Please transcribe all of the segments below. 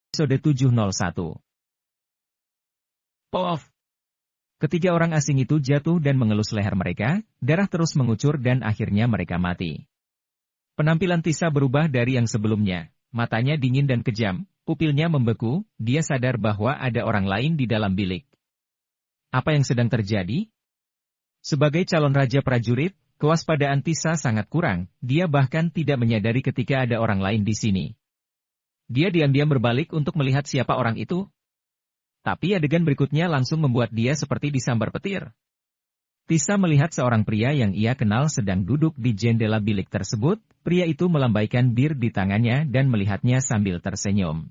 Episode 701. Pof! Ketiga orang asing itu jatuh dan mengelus leher mereka, darah terus mengucur dan akhirnya mereka mati. Penampilan Tisa berubah dari yang sebelumnya, matanya dingin dan kejam, pupilnya membeku, dia sadar bahwa ada orang lain di dalam bilik. Apa yang sedang terjadi? Sebagai calon raja prajurit, kewaspadaan Tisa sangat kurang, dia bahkan tidak menyadari ketika ada orang lain di sini. Dia diam-diam berbalik untuk melihat siapa orang itu. Tapi adegan berikutnya langsung membuat dia seperti disambar petir. Tisa melihat seorang pria yang ia kenal sedang duduk di jendela bilik tersebut, pria itu melambaikan bir di tangannya dan melihatnya sambil tersenyum.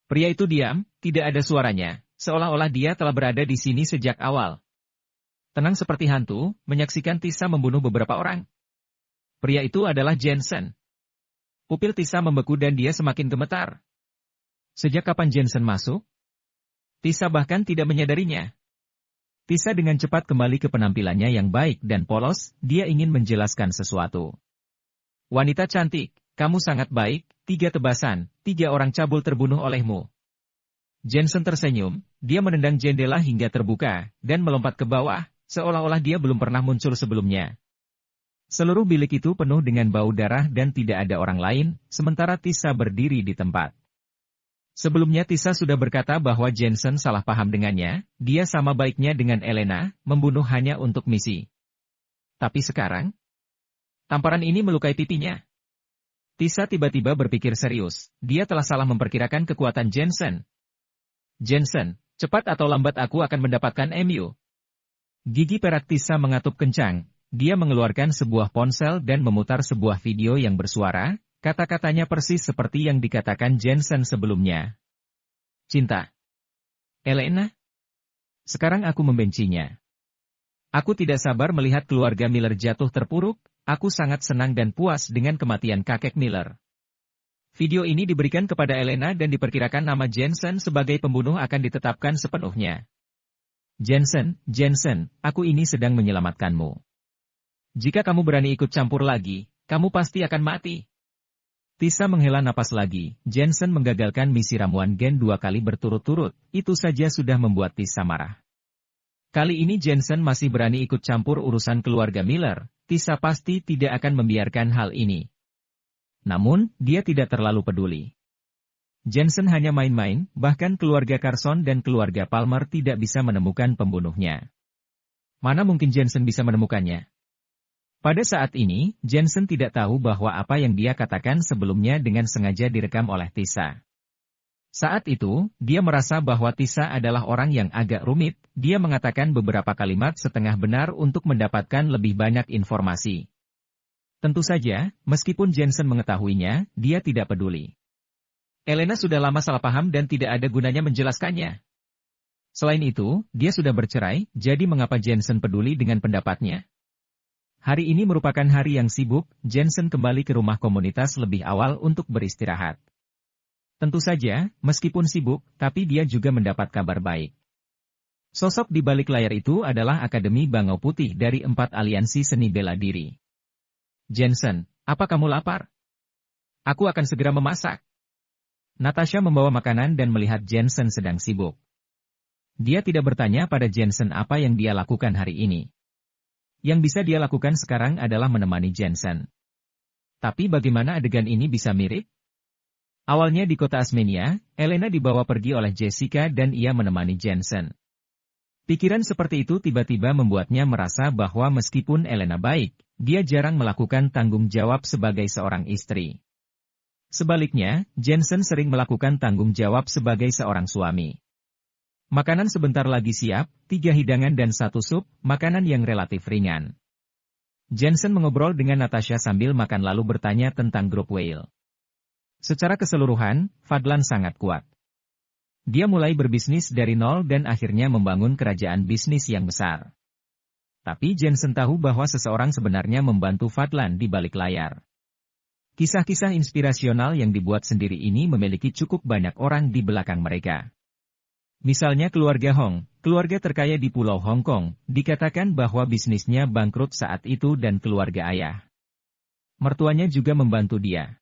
Pria itu diam, tidak ada suaranya, seolah-olah dia telah berada di sini sejak awal. Tenang seperti hantu, menyaksikan Tisa membunuh beberapa orang. Pria itu adalah Jensen. Pupil Tisa membeku dan dia semakin gemetar. Sejak kapan Jensen masuk? Tisa bahkan tidak menyadarinya. Tisa dengan cepat kembali ke penampilannya yang baik dan polos, dia ingin menjelaskan sesuatu. Wanita cantik, kamu sangat baik, 3 tebasan, 3 orang cabul terbunuh olehmu. Jensen tersenyum, dia menendang jendela hingga terbuka, dan melompat ke bawah, seolah-olah dia belum pernah muncul sebelumnya. Seluruh bilik itu penuh dengan bau darah dan tidak ada orang lain, sementara Tisa berdiri di tempat. Sebelumnya Tisa sudah berkata bahwa Jensen salah paham dengannya, dia sama baiknya dengan Elena, membunuh hanya untuk misi. Tapi sekarang, tamparan ini melukai pipinya. Tisa tiba-tiba berpikir serius, dia telah salah memperkirakan kekuatan Jensen. Jensen, cepat atau lambat aku akan mendapatkan MU. Gigi perak Tisa mengatup kencang. Dia mengeluarkan sebuah ponsel dan memutar sebuah video yang bersuara, kata-katanya persis seperti yang dikatakan Jensen sebelumnya. Cinta. Elena? Sekarang aku membencinya. Aku tidak sabar melihat keluarga Miller jatuh terpuruk, aku sangat senang dan puas dengan kematian kakek Miller. Video ini diberikan kepada Elena dan diperkirakan nama Jensen sebagai pembunuh akan ditetapkan sepenuhnya. Jensen, aku ini sedang menyelamatkanmu. Jika kamu berani ikut campur lagi, kamu pasti akan mati. Tisa menghela napas lagi, Jensen menggagalkan misi ramuan gen 2 kali berturut-turut, itu saja sudah membuat Tisa marah. Kali ini Jensen masih berani ikut campur urusan keluarga Miller, Tisa pasti tidak akan membiarkan hal ini. Namun, dia tidak terlalu peduli. Jensen hanya main-main, bahkan keluarga Carson dan keluarga Palmer tidak bisa menemukan pembunuhnya. Mana mungkin Jensen bisa menemukannya? Pada saat ini, Jensen tidak tahu bahwa apa yang dia katakan sebelumnya dengan sengaja direkam oleh Tisa. Saat itu, dia merasa bahwa Tisa adalah orang yang agak rumit, dia mengatakan beberapa kalimat setengah benar untuk mendapatkan lebih banyak informasi. Tentu saja, meskipun Jensen mengetahuinya, dia tidak peduli. Elena sudah lama salah paham dan tidak ada gunanya menjelaskannya. Selain itu, dia sudah bercerai, jadi mengapa Jensen peduli dengan pendapatnya? Hari ini merupakan hari yang sibuk, Jensen kembali ke rumah komunitas lebih awal untuk beristirahat. Tentu saja, meskipun sibuk, tapi dia juga mendapat kabar baik. Sosok di balik layar itu adalah Akademi Bangau Putih dari 4 aliansi seni bela diri. Jensen, apa kamu lapar? Aku akan segera memasak. Natasha membawa makanan dan melihat Jensen sedang sibuk. Dia tidak bertanya pada Jensen apa yang dia lakukan hari ini. Yang bisa dia lakukan sekarang adalah menemani Jensen. Tapi bagaimana adegan ini bisa mirip? Awalnya di kota Asmenia, Elena dibawa pergi oleh Jessica dan ia menemani Jensen. Pikiran seperti itu tiba-tiba membuatnya merasa bahwa meskipun Elena baik, dia jarang melakukan tanggung jawab sebagai seorang istri. Sebaliknya, Jensen sering melakukan tanggung jawab sebagai seorang suami. Makanan sebentar lagi siap, 3 hidangan dan 1 sup, makanan yang relatif ringan. Jensen mengobrol dengan Natasha sambil makan lalu bertanya tentang grup Whale. Secara keseluruhan, Fadlan sangat kuat. Dia mulai berbisnis dari nol dan akhirnya membangun kerajaan bisnis yang besar. Tapi Jensen tahu bahwa seseorang sebenarnya membantu Fadlan di balik layar. Kisah-kisah inspirasional yang dibuat sendiri ini memiliki cukup banyak orang di belakang mereka. Misalnya keluarga Hong, keluarga terkaya di Pulau Hong Kong, dikatakan bahwa bisnisnya bangkrut saat itu dan keluarga ayah mertuanya juga membantu dia.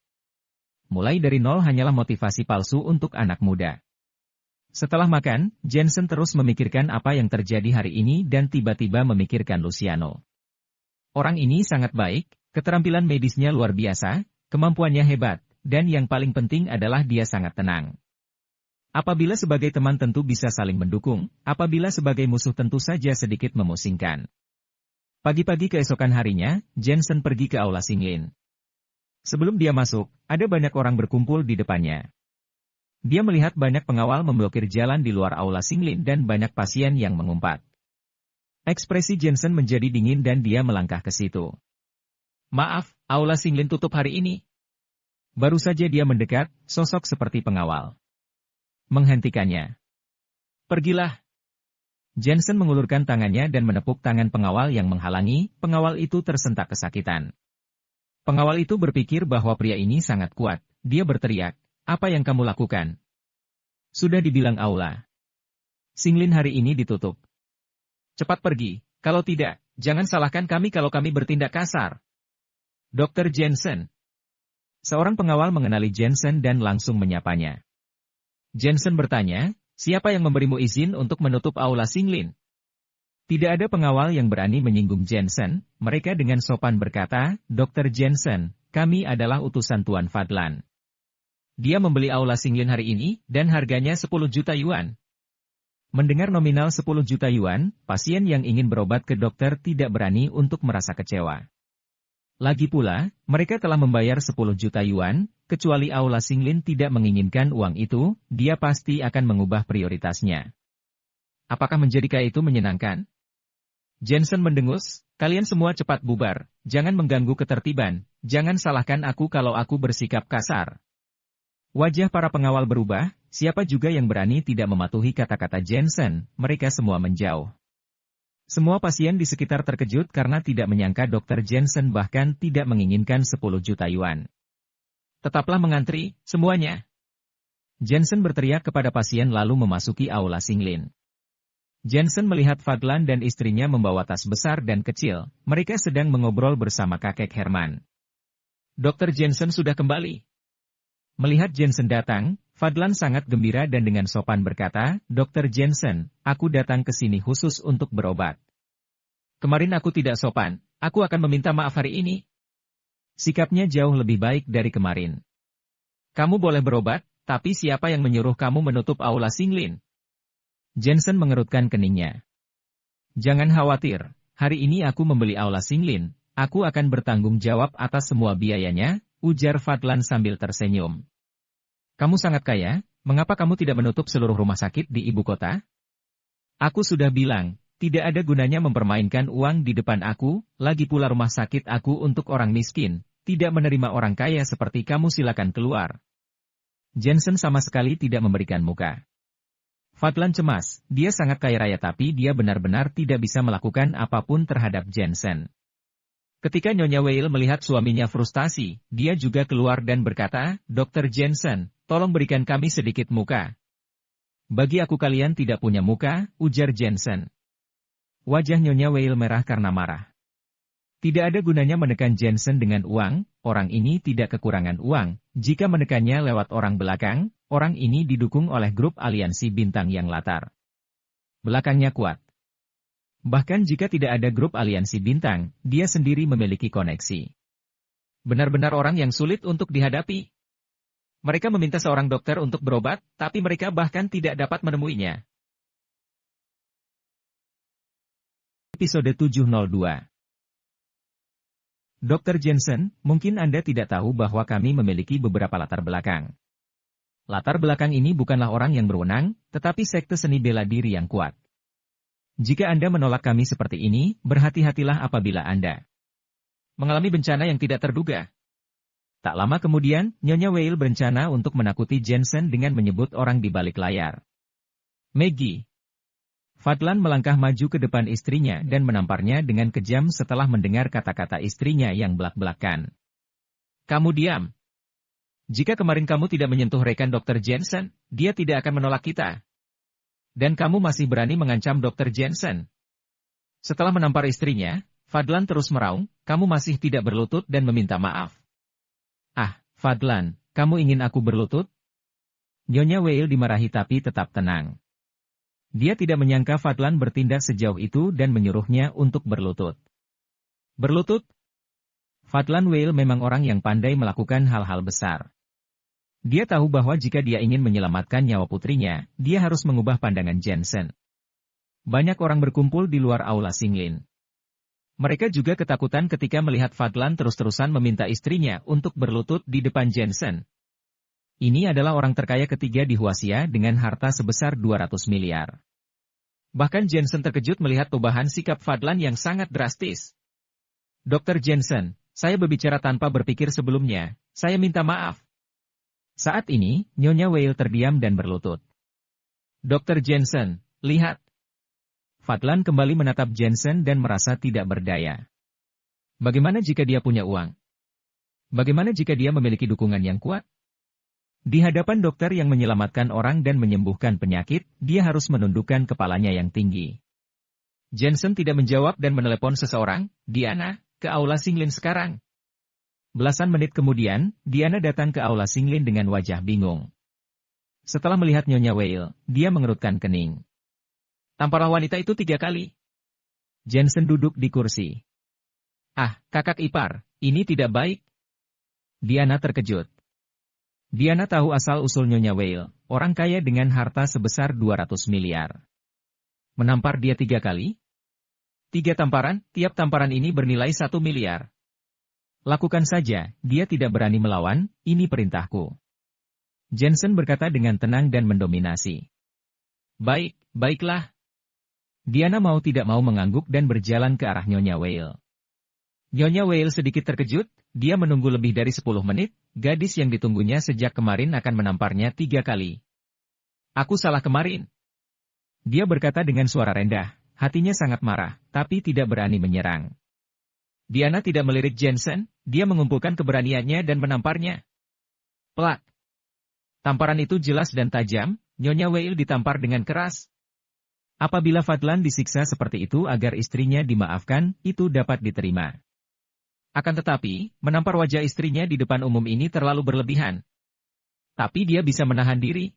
mulai dari nol hanyalah motivasi palsu untuk anak muda. Setelah makan, Jensen terus memikirkan apa yang terjadi hari ini dan tiba-tiba memikirkan Luciano. Orang ini sangat baik, keterampilan medisnya luar biasa, kemampuannya hebat, dan yang paling penting adalah dia sangat tenang. Apabila sebagai teman tentu bisa saling mendukung, apabila sebagai musuh tentu saja sedikit memusingkan. Pagi-pagi keesokan harinya, Jensen pergi ke aula Singlin. Sebelum dia masuk, ada banyak orang berkumpul di depannya. Dia melihat banyak pengawal memblokir jalan di luar aula Singlin dan banyak pasien yang mengumpat. Ekspresi Jensen menjadi dingin dan dia melangkah ke situ. Maaf, aula Singlin tutup hari ini. Baru saja dia mendekat, sosok seperti pengawal menghentikannya. Pergilah. Jensen mengulurkan tangannya dan menepuk tangan pengawal yang menghalangi, pengawal itu tersentak kesakitan. Pengawal itu berpikir bahwa pria ini sangat kuat, dia berteriak, apa yang kamu lakukan? Sudah dibilang aula Singlin hari ini ditutup. Cepat pergi, kalau tidak, jangan salahkan kami kalau kami bertindak kasar. Dr. Jensen. Seorang pengawal mengenali Jensen dan langsung menyapanya. Jensen bertanya, siapa yang memberimu izin untuk menutup aula Singlin? Tidak ada pengawal yang berani menyinggung Jensen, mereka dengan sopan berkata, Dr. Jensen, kami adalah utusan Tuan Fadlan. Dia membeli aula Singlin hari ini, dan harganya 10 juta yuan. Mendengar nominal 10 juta yuan, pasien yang ingin berobat ke dokter tidak berani untuk merasa kecewa. Lagi pula, mereka telah membayar 10 juta yuan, kecuali aula Singlin tidak menginginkan uang itu, dia pasti akan mengubah prioritasnya. Apakah menjadi kaya itu menyenangkan? Jensen mendengus, kalian semua cepat bubar, jangan mengganggu ketertiban, jangan salahkan aku kalau aku bersikap kasar. Wajah para pengawal berubah, siapa juga yang berani tidak mematuhi kata-kata Jensen, mereka semua menjauh. Semua pasien di sekitar terkejut karena tidak menyangka Dr. Jensen bahkan tidak menginginkan 10 juta yuan. Tetaplah mengantri, semuanya. Jensen berteriak kepada pasien lalu memasuki aula Singlin. Jensen melihat Fadlan dan istrinya membawa tas besar dan kecil, mereka sedang mengobrol bersama kakek Herman. Dr. Jensen sudah kembali. Melihat Jensen datang, Fadlan sangat gembira dan dengan sopan berkata, Dr. Jensen, aku datang ke sini khusus untuk berobat. Kemarin aku tidak sopan, aku akan meminta maaf hari ini. Sikapnya jauh lebih baik dari kemarin. Kamu boleh berobat, tapi siapa yang menyuruh kamu menutup aula Singlin? Jensen mengerutkan keningnya. Jangan khawatir, hari ini aku membeli aula Singlin, aku akan bertanggung jawab atas semua biayanya, ujar Fadlan sambil tersenyum. Kamu sangat kaya, mengapa kamu tidak menutup seluruh rumah sakit di ibu kota? Aku sudah bilang, tidak ada gunanya mempermainkan uang di depan aku, lagi pula rumah sakit aku untuk orang miskin, tidak menerima orang kaya seperti kamu silakan keluar. Jensen sama sekali tidak memberikan muka. Fadlan cemas, dia sangat kaya raya tapi dia benar-benar tidak bisa melakukan apapun terhadap Jensen. Ketika Nyonya Weil melihat suaminya frustasi, dia juga keluar dan berkata, Dr. Jensen, tolong berikan kami sedikit muka. Bagi aku kalian tidak punya muka, ujar Jensen. Wajah Nyonya Weil merah karena marah. Tidak ada gunanya menekan Jensen dengan uang, orang ini tidak kekurangan uang, jika menekannya lewat orang belakang, orang ini didukung oleh grup aliansi bintang yang latar belakangnya kuat. Bahkan jika tidak ada grup aliansi bintang, dia sendiri memiliki koneksi. Benar-benar orang yang sulit untuk dihadapi. Mereka meminta seorang dokter untuk berobat, tapi mereka bahkan tidak dapat menemuinya. Episode 702. Dr. Jensen, mungkin Anda tidak tahu bahwa kami memiliki beberapa latar belakang. Latar belakang ini bukanlah orang yang berwenang, tetapi sekte seni bela diri yang kuat. Jika Anda menolak kami seperti ini, berhati-hatilah apabila Anda mengalami bencana yang tidak terduga. Tak lama kemudian, Nyonya Weil berencana untuk menakuti Jensen dengan menyebut orang di balik layar. Maggie. Fadlan melangkah maju ke depan istrinya dan menamparnya dengan kejam setelah mendengar kata-kata istrinya yang belak-belakan. Kamu diam. Jika kemarin kamu tidak menyentuh rekan Dr. Jensen, dia tidak akan menolak kita. Dan kamu masih berani mengancam Dr. Jensen. Setelah menampar istrinya, Fadlan terus meraung, kamu masih tidak berlutut dan meminta maaf. Ah, Fadlan, kamu ingin aku berlutut? Nyonya Weil dimarahi tapi tetap tenang. Dia tidak menyangka Fadlan bertindak sejauh itu dan menyuruhnya untuk berlutut. Berlutut? Fadlan Weil memang orang yang pandai melakukan hal-hal besar. Dia tahu bahwa jika dia ingin menyelamatkan nyawa putrinya, dia harus mengubah pandangan Jensen. Banyak orang berkumpul di luar aula Singlin. Mereka juga ketakutan ketika melihat Fadlan terus-terusan meminta istrinya untuk berlutut di depan Jensen. Ini adalah orang terkaya ketiga di Huaxia dengan harta sebesar 200 miliar. Bahkan Jensen terkejut melihat perubahan sikap Fadlan yang sangat drastis. Dr. Jensen, saya berbicara tanpa berpikir sebelumnya, saya minta maaf. Saat ini, Nyonya Weil terdiam dan berlutut. Dr. Jensen, lihat. Fadlan kembali menatap Jensen dan merasa tidak berdaya. Bagaimana jika dia punya uang? Bagaimana jika dia memiliki dukungan yang kuat? Di hadapan dokter yang menyelamatkan orang dan menyembuhkan penyakit, dia harus menundukkan kepalanya yang tinggi. Jensen tidak menjawab dan menelepon seseorang, Diana, ke aula Singlin sekarang. Belasan menit kemudian, Diana datang ke aula Singlin dengan wajah bingung. Setelah melihat Nyonya Weil, dia mengerutkan kening. Tamparlah wanita itu 3 kali. Jensen duduk di kursi. Ah, kakak ipar, ini tidak baik. Diana terkejut. Diana tahu asal-usul Nyonya Weil, orang kaya dengan harta sebesar 200 miliar. Menampar dia 3 kali? 3 tamparan, tiap tamparan ini bernilai 1 miliar. Lakukan saja, dia tidak berani melawan, ini perintahku. Jensen berkata dengan tenang dan mendominasi. Baik, baiklah. Diana mau tidak mau mengangguk dan berjalan ke arah Nyonya Weil. Nyonya Weil sedikit terkejut, dia menunggu lebih dari 10 menit, gadis yang ditunggunya sejak kemarin akan menamparnya 3 kali. Aku salah kemarin. Dia berkata dengan suara rendah, hatinya sangat marah, tapi tidak berani menyerang. Diana tidak melirik Jensen, dia mengumpulkan keberaniannya dan menamparnya. Plak. Tamparan itu jelas dan tajam, Nyonya Weil ditampar dengan keras. Apabila Fadlan disiksa seperti itu agar istrinya dimaafkan, itu dapat diterima. Akan tetapi, menampar wajah istrinya di depan umum ini terlalu berlebihan. Tapi dia bisa menahan diri.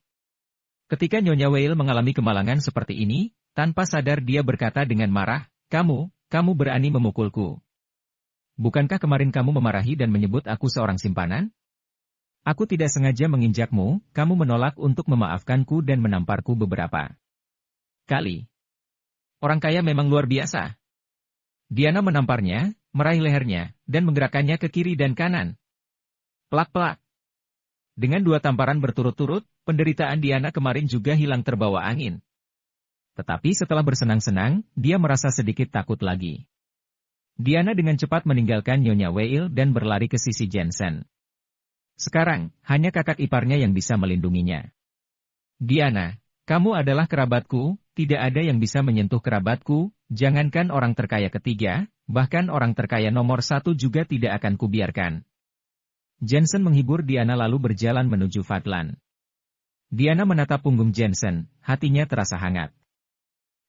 Ketika Nyonya Weil mengalami kemalangan seperti ini, tanpa sadar dia berkata dengan marah, kamu berani memukulku. Bukankah kemarin kamu memarahi dan menyebut aku seorang simpanan? Aku tidak sengaja menginjakmu, kamu menolak untuk memaafkanku dan menamparku beberapa kali. Orang kaya memang luar biasa. Diana menamparnya, meraih lehernya, dan menggerakkannya ke kiri dan kanan. Plak-plak. Dengan 2 tamparan berturut-turut, penderitaan Diana kemarin juga hilang terbawa angin. Tetapi setelah bersenang-senang, dia merasa sedikit takut lagi. Diana dengan cepat meninggalkan Nyonya Weil dan berlari ke sisi Jensen. Sekarang, hanya kakak iparnya yang bisa melindunginya. Diana, kamu adalah kerabatku, tidak ada yang bisa menyentuh kerabatku, jangankan orang terkaya ketiga, bahkan orang terkaya nomor 1 juga tidak akan kubiarkan. Jensen menghibur Diana lalu berjalan menuju Fadlan. Diana menatap punggung Jensen, hatinya terasa hangat.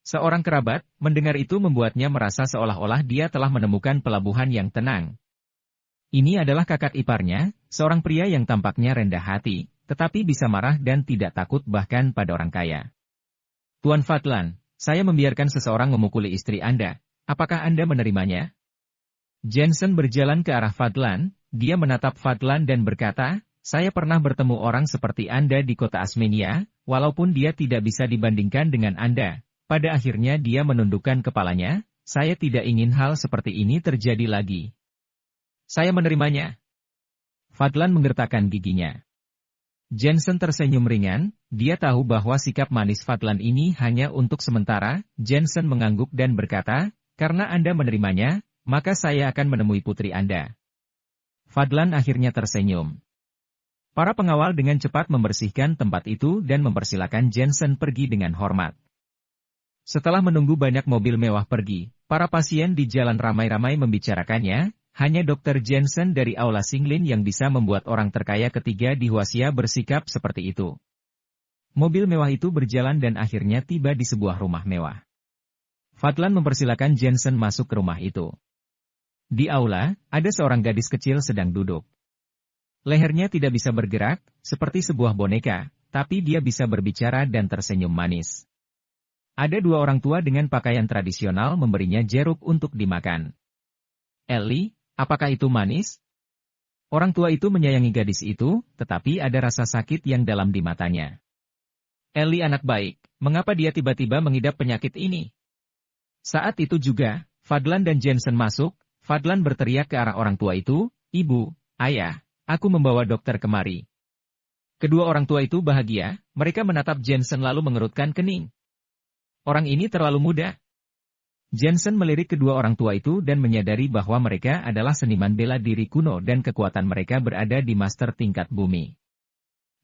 Seorang kerabat, mendengar itu membuatnya merasa seolah-olah dia telah menemukan pelabuhan yang tenang. Ini adalah kakak iparnya, seorang pria yang tampaknya rendah hati, tetapi bisa marah dan tidak takut bahkan pada orang kaya. Tuan Fadlan, saya membiarkan seseorang memukuli istri Anda, apakah Anda menerimanya? Jensen berjalan ke arah Fadlan, dia menatap Fadlan dan berkata, saya pernah bertemu orang seperti Anda di kota Asmenia, walaupun dia tidak bisa dibandingkan dengan Anda. Pada akhirnya dia menundukkan kepalanya, saya tidak ingin hal seperti ini terjadi lagi. Saya menerimanya. Fadlan menggertakkan giginya. Jensen tersenyum ringan, dia tahu bahwa sikap manis Fadlan ini hanya untuk sementara. Jensen mengangguk dan berkata, karena Anda menerimanya, maka saya akan menemui putri Anda. Fadlan akhirnya tersenyum. Para pengawal dengan cepat membersihkan tempat itu dan mempersilakan Jensen pergi dengan hormat. Setelah menunggu banyak mobil mewah pergi, para pasien di jalan ramai-ramai membicarakannya. Hanya Dr. Jensen dari aula Singlin yang bisa membuat orang terkaya ketiga di Huaxia bersikap seperti itu. Mobil mewah itu berjalan dan akhirnya tiba di sebuah rumah mewah. Fadlan mempersilakan Jensen masuk ke rumah itu. Di aula, ada seorang gadis kecil sedang duduk. Lehernya tidak bisa bergerak, seperti sebuah boneka, tapi dia bisa berbicara dan tersenyum manis. Ada dua orang tua dengan pakaian tradisional memberinya jeruk untuk dimakan. Ellie, apakah itu manis? Orang tua itu menyayangi gadis itu, tetapi ada rasa sakit yang dalam di matanya. Ellie anak baik, mengapa dia tiba-tiba mengidap penyakit ini? Saat itu juga, Fadlan dan Jensen masuk. Fadlan berteriak ke arah orang tua itu, "Ibu, ayah, aku membawa dokter kemari." Kedua orang tua itu bahagia, mereka menatap Jensen lalu mengerutkan kening. Orang ini terlalu muda. Jensen melirik kedua orang tua itu dan menyadari bahwa mereka adalah seniman bela diri kuno dan kekuatan mereka berada di master tingkat bumi.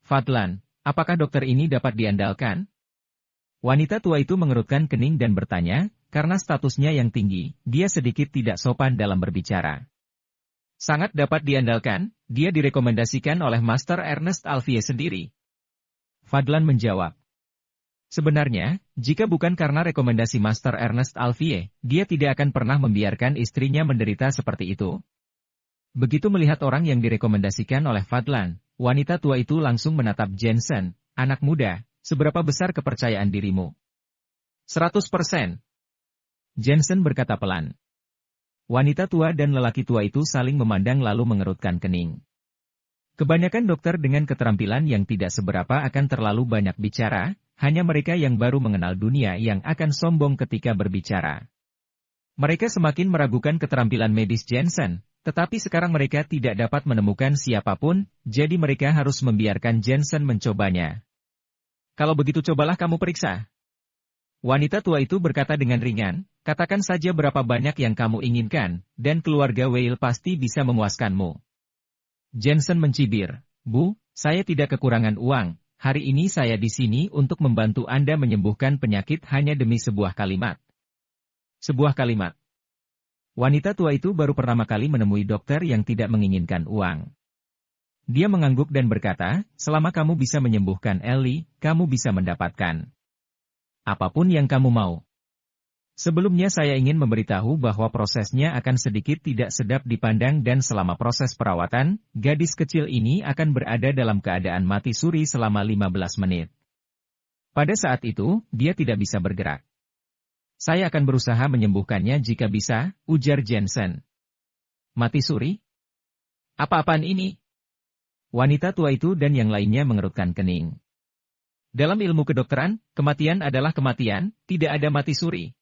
Fadlan, apakah dokter ini dapat diandalkan? Wanita tua itu mengerutkan kening dan bertanya, karena statusnya yang tinggi, dia sedikit tidak sopan dalam berbicara. Sangat dapat diandalkan, dia direkomendasikan oleh Master Ernest Alfie sendiri. Fadlan menjawab. Sebenarnya, jika bukan karena rekomendasi Master Ernest Alfie, dia tidak akan pernah membiarkan istrinya menderita seperti itu. Begitu melihat orang yang direkomendasikan oleh Fadlan, wanita tua itu langsung menatap Jensen, "Anak muda, seberapa besar kepercayaan dirimu?" 100%. Jensen berkata pelan. Wanita tua dan lelaki tua itu saling memandang lalu mengerutkan kening. Kebanyakan dokter dengan keterampilan yang tidak seberapa akan terlalu banyak bicara, hanya mereka yang baru mengenal dunia yang akan sombong ketika berbicara. Mereka semakin meragukan keterampilan medis Jensen, tetapi sekarang mereka tidak dapat menemukan siapapun, jadi mereka harus membiarkan Jensen mencobanya. "Kalau begitu cobalah kamu periksa." Wanita tua itu berkata dengan ringan, "Katakan saja berapa banyak yang kamu inginkan, dan keluarga Weil pasti bisa memuaskanmu." Jensen mencibir, "Bu, saya tidak kekurangan uang. Hari ini saya di sini untuk membantu Anda menyembuhkan penyakit hanya demi sebuah kalimat." Sebuah kalimat. Wanita tua itu baru pertama kali menemui dokter yang tidak menginginkan uang. Dia mengangguk dan berkata, "Selama kamu bisa menyembuhkan Ellie, kamu bisa mendapatkan apapun yang kamu mau." Sebelumnya saya ingin memberitahu bahwa prosesnya akan sedikit tidak sedap dipandang dan selama proses perawatan, gadis kecil ini akan berada dalam keadaan mati suri selama 15 menit. Pada saat itu, dia tidak bisa bergerak. "Saya akan berusaha menyembuhkannya jika bisa," ujar Jensen. "Mati suri? Apa-apaan ini?" Wanita tua itu dan yang lainnya mengerutkan kening. Dalam ilmu kedokteran, kematian adalah kematian, tidak ada mati suri.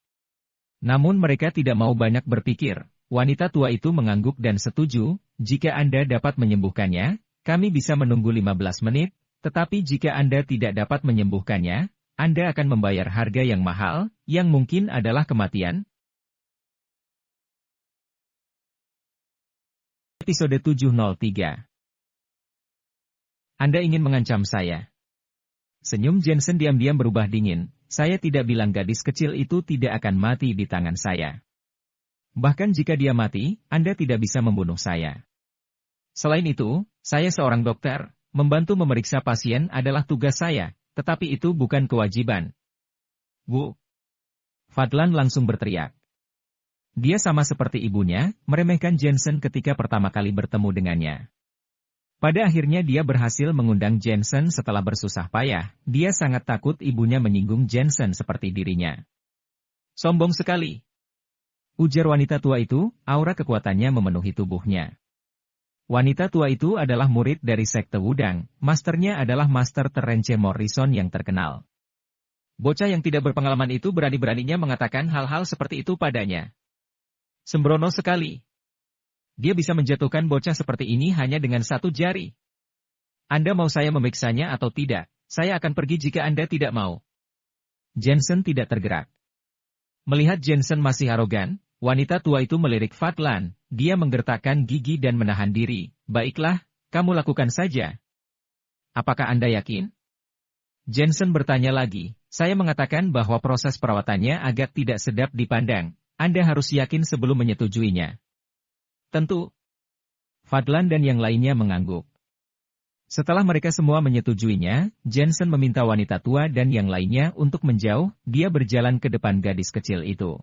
Namun mereka tidak mau banyak berpikir. Wanita tua itu mengangguk dan setuju, "Jika Anda dapat menyembuhkannya, kami bisa menunggu 15 menit, tetapi jika Anda tidak dapat menyembuhkannya, Anda akan membayar harga yang mahal, yang mungkin adalah kematian." Episode 703. Anda ingin mengancam saya? Senyum Jensen diam-diam berubah dingin. "Saya tidak bilang gadis kecil itu tidak akan mati di tangan saya. Bahkan jika dia mati, Anda tidak bisa membunuh saya. Selain itu, saya seorang dokter, membantu memeriksa pasien adalah tugas saya, tetapi itu bukan kewajiban." "Bu!" Fadlan langsung berteriak. Dia sama seperti ibunya, meremehkan Jensen ketika pertama kali bertemu dengannya. Pada akhirnya dia berhasil mengundang Jensen setelah bersusah payah, dia sangat takut ibunya menyinggung Jensen seperti dirinya. "Sombong sekali," ujar wanita tua itu, aura kekuatannya memenuhi tubuhnya. Wanita tua itu adalah murid dari sekte Wudang, masternya adalah Master Terence Morrison yang terkenal. Bocah yang tidak berpengalaman itu berani-beraninya mengatakan hal-hal seperti itu padanya. Sembrono sekali. Dia bisa menjatuhkan bocah seperti ini hanya dengan satu jari. "Anda mau saya memeriksanya atau tidak? Saya akan pergi jika Anda tidak mau." Jensen tidak tergerak. Melihat Jensen masih arogan, wanita tua itu melirik Fadlan. Dia menggertakkan gigi dan menahan diri. "Baiklah, kamu lakukan saja." "Apakah Anda yakin?" Jensen bertanya lagi. "Saya mengatakan bahwa proses perawatannya agak tidak sedap dipandang. Anda harus yakin sebelum menyetujuinya." "Tentu." Fadlan dan yang lainnya mengangguk. Setelah mereka semua menyetujuinya, Jensen meminta wanita tua dan yang lainnya untuk menjauh, dia berjalan ke depan gadis kecil itu.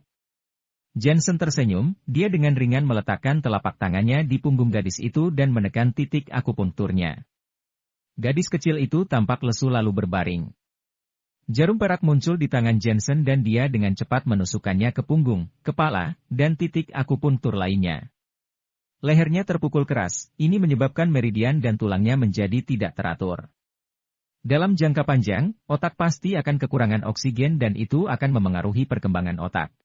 Jensen tersenyum, dia dengan ringan meletakkan telapak tangannya di punggung gadis itu dan menekan titik akupunkturnya. Gadis kecil itu tampak lesu lalu berbaring. Jarum perak muncul di tangan Jensen dan dia dengan cepat menusukkannya ke punggung, kepala, dan titik akupunktur lainnya. Lehernya terpukul keras, ini menyebabkan meridian dan tulangnya menjadi tidak teratur. Dalam jangka panjang, otak pasti akan kekurangan oksigen dan itu akan memengaruhi perkembangan otak.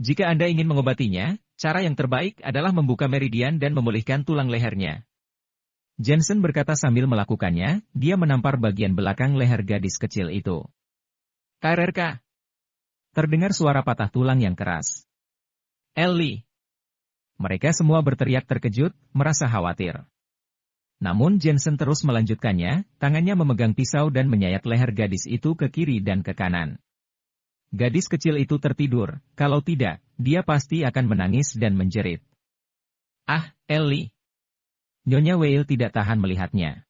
Jika Anda ingin mengobatinya, cara yang terbaik adalah membuka meridian dan memulihkan tulang lehernya. Jensen berkata sambil melakukannya, dia menampar bagian belakang leher gadis kecil itu. KRRK. Terdengar suara patah tulang yang keras. Ellie. Mereka semua berteriak terkejut, merasa khawatir. Namun Jensen terus melanjutkannya, tangannya memegang pisau dan menyayat leher gadis itu ke kiri dan ke kanan. Gadis kecil itu tertidur, kalau tidak, dia pasti akan menangis dan menjerit. Ah, Ellie. Nyonya Weil tidak tahan melihatnya.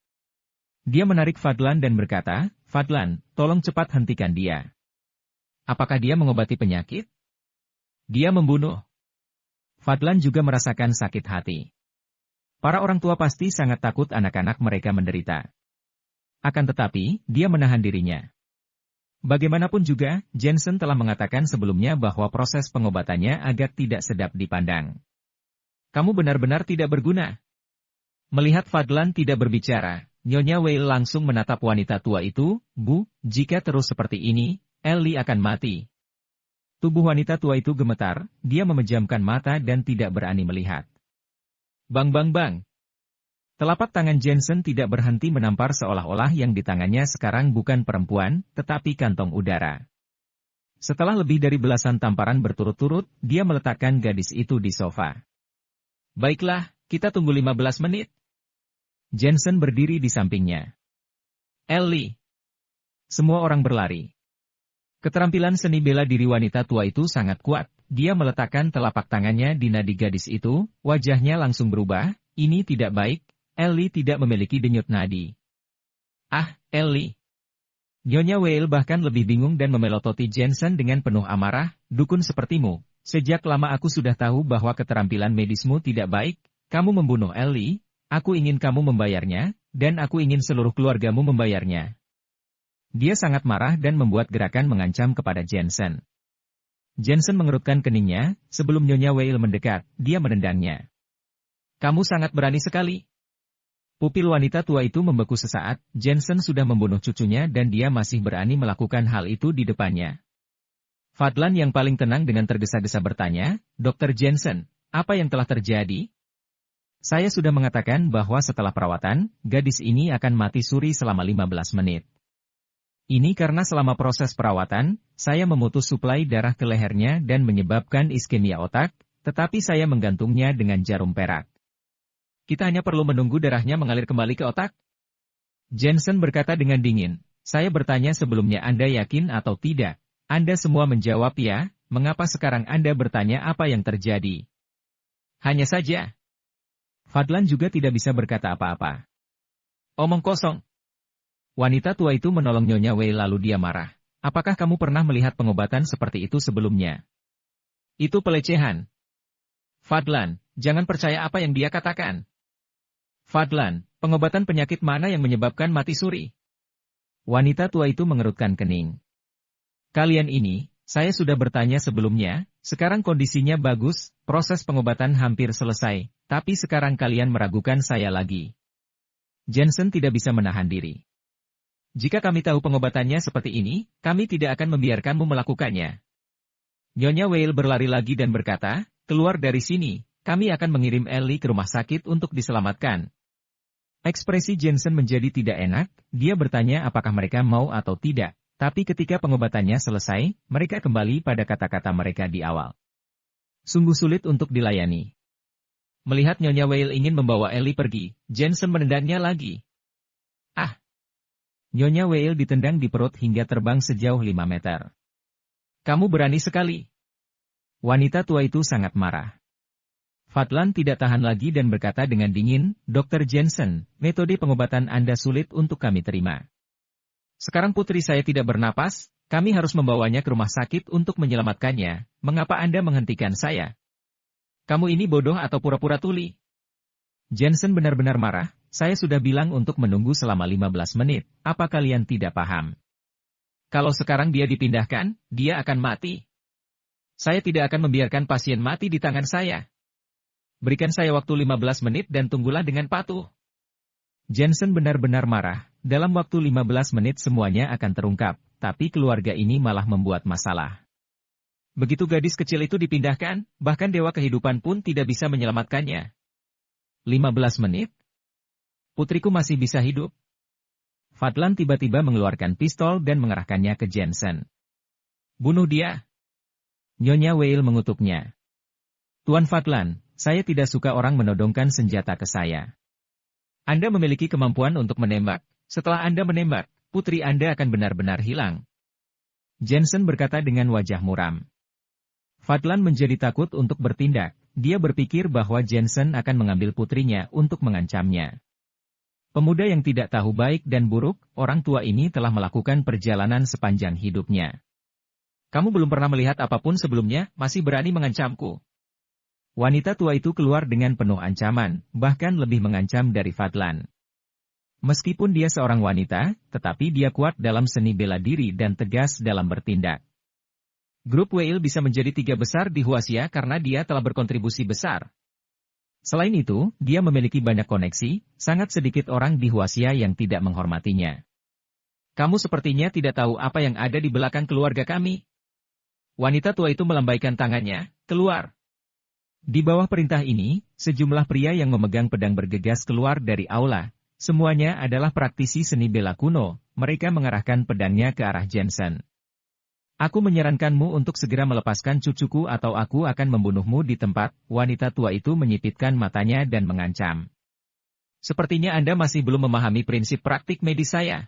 Dia menarik Fadlan dan berkata, Fadlan, tolong cepat hentikan dia. Apakah dia mengobati penyakit? Dia membunuh. Fadlan juga merasakan sakit hati. Para orang tua pasti sangat takut anak-anak mereka menderita. Akan tetapi, dia menahan dirinya. Bagaimanapun juga, Jensen telah mengatakan sebelumnya bahwa proses pengobatannya agak tidak sedap dipandang. Kamu benar-benar tidak berguna. Melihat Fadlan tidak berbicara, Nyonya Weil langsung menatap wanita tua itu, Bu, jika terus seperti ini, Ellie akan mati. Tubuh wanita tua itu gemetar, dia memejamkan mata dan tidak berani melihat. Bang bang bang. Telapak tangan Jensen tidak berhenti menampar seolah-olah yang di tangannya sekarang bukan perempuan, tetapi kantong udara. Setelah lebih dari belasan tamparan berturut-turut, dia meletakkan gadis itu di sofa. Baiklah, kita tunggu 15 menit. Jensen berdiri di sampingnya. Ellie. Semua orang berlari. Keterampilan seni bela diri wanita tua itu sangat kuat. Dia meletakkan telapak tangannya di nadi gadis itu, wajahnya langsung berubah. Ini tidak baik, Ellie tidak memiliki denyut nadi. Ah, Ellie. Nyonya Weil bahkan lebih bingung dan memelototi Jensen dengan penuh amarah, dukun sepertimu. Sejak lama aku sudah tahu bahwa keterampilan medismu tidak baik, kamu membunuh Ellie, aku ingin kamu membayarnya, dan aku ingin seluruh keluargamu membayarnya. Dia sangat marah dan membuat gerakan mengancam kepada Jensen. Jensen mengerutkan keningnya, sebelum Nyonya Weil mendekat, dia menendangnya. Kamu sangat berani sekali. Pupil wanita tua itu membeku sesaat, Jensen sudah membunuh cucunya dan dia masih berani melakukan hal itu di depannya. Fadlan yang paling tenang dengan tergesa-gesa bertanya, Dr. Jensen, apa yang telah terjadi? Saya sudah mengatakan bahwa setelah perawatan, gadis ini akan mati suri selama 15 menit. Ini karena selama proses perawatan, saya memutus suplai darah ke lehernya dan menyebabkan iskemia otak, tetapi saya menggantungnya dengan jarum perak. Kita hanya perlu menunggu darahnya mengalir kembali ke otak? Jensen berkata dengan dingin, saya bertanya sebelumnya Anda yakin atau tidak? Anda semua menjawab ya, mengapa sekarang Anda bertanya apa yang terjadi? Hanya saja. Fadlan juga tidak bisa berkata apa-apa. Omong kosong. Wanita tua itu menolong Nyonya Weil lalu dia marah. Apakah kamu pernah melihat pengobatan seperti itu sebelumnya? Itu pelecehan. Fadlan, jangan percaya apa yang dia katakan. Fadlan, pengobatan penyakit mana yang menyebabkan mati suri? Wanita tua itu mengerutkan kening. Kalian ini, saya sudah bertanya sebelumnya, sekarang kondisinya bagus, proses pengobatan hampir selesai, tapi sekarang kalian meragukan saya lagi. Jensen tidak bisa menahan diri. Jika kami tahu pengobatannya seperti ini, kami tidak akan membiarkanmu melakukannya. Nyonya Weil berlari lagi dan berkata, keluar dari sini, kami akan mengirim Ellie ke rumah sakit untuk diselamatkan. Ekspresi Jensen menjadi tidak enak, dia bertanya apakah mereka mau atau tidak, tapi ketika pengobatannya selesai, mereka kembali pada kata-kata mereka di awal. Sungguh sulit untuk dilayani. Melihat Nyonya Weil ingin membawa Ellie pergi, Jensen menendangnya lagi. Ah! Nyonya Weil ditendang di perut hingga terbang sejauh 5 meter. Kamu berani sekali. Wanita tua itu sangat marah. Fadlan tidak tahan lagi dan berkata dengan dingin, Dr. Jensen, metode pengobatan Anda sulit untuk kami terima. Sekarang putri saya tidak bernapas, Kami harus membawanya ke rumah sakit untuk menyelamatkannya. Mengapa Anda menghentikan saya? Kamu ini bodoh atau pura-pura tuli? Jensen benar-benar marah. Saya sudah bilang untuk menunggu selama 15 menit. Apa kalian tidak paham? Kalau sekarang dia dipindahkan, dia akan mati. Saya tidak akan membiarkan pasien mati di tangan saya. Berikan saya waktu 15 menit dan tunggulah dengan patuh. Jensen benar-benar marah. Dalam waktu 15 menit semuanya akan terungkap, tapi keluarga ini malah membuat masalah. Begitu gadis kecil itu dipindahkan, bahkan dewa kehidupan pun tidak bisa menyelamatkannya. 15 menit? Putriku masih bisa hidup. Fadlan tiba-tiba mengeluarkan pistol dan mengerahkannya ke Jensen. Bunuh dia. Nyonya Weil mengutuknya. Tuan Fadlan, saya tidak suka orang menodongkan senjata ke saya. Anda memiliki kemampuan untuk menembak. Setelah Anda menembak, putri Anda akan benar-benar hilang. Jensen berkata dengan wajah muram. Fadlan menjadi takut untuk bertindak. Dia berpikir bahwa Jensen akan mengambil putrinya untuk mengancamnya. Pemuda yang tidak tahu baik dan buruk, orang tua ini telah melakukan perjalanan sepanjang hidupnya. Kamu belum pernah melihat apapun sebelumnya, masih berani mengancamku. Wanita tua itu keluar dengan penuh ancaman, bahkan lebih mengancam dari Fadlan. Meskipun dia seorang wanita, tetapi dia kuat dalam seni bela diri dan tegas dalam bertindak. Grup Weil bisa menjadi 3 besar di Huaxia karena dia telah berkontribusi besar. Selain itu, dia memiliki banyak koneksi, sangat sedikit orang di Huaxia yang tidak menghormatinya. Kamu sepertinya tidak tahu apa yang ada di belakang keluarga kami. Wanita tua itu melambaikan tangannya, keluar. Di bawah perintah ini, sejumlah pria yang memegang pedang bergegas keluar dari aula. Semuanya adalah praktisi seni bela kuno, mereka mengarahkan pedangnya ke arah Jensen. Aku menyarankanmu untuk segera melepaskan cucuku atau aku akan membunuhmu di tempat. Wanita tua itu menyipitkan matanya dan mengancam. Sepertinya Anda masih belum memahami prinsip praktik medis saya.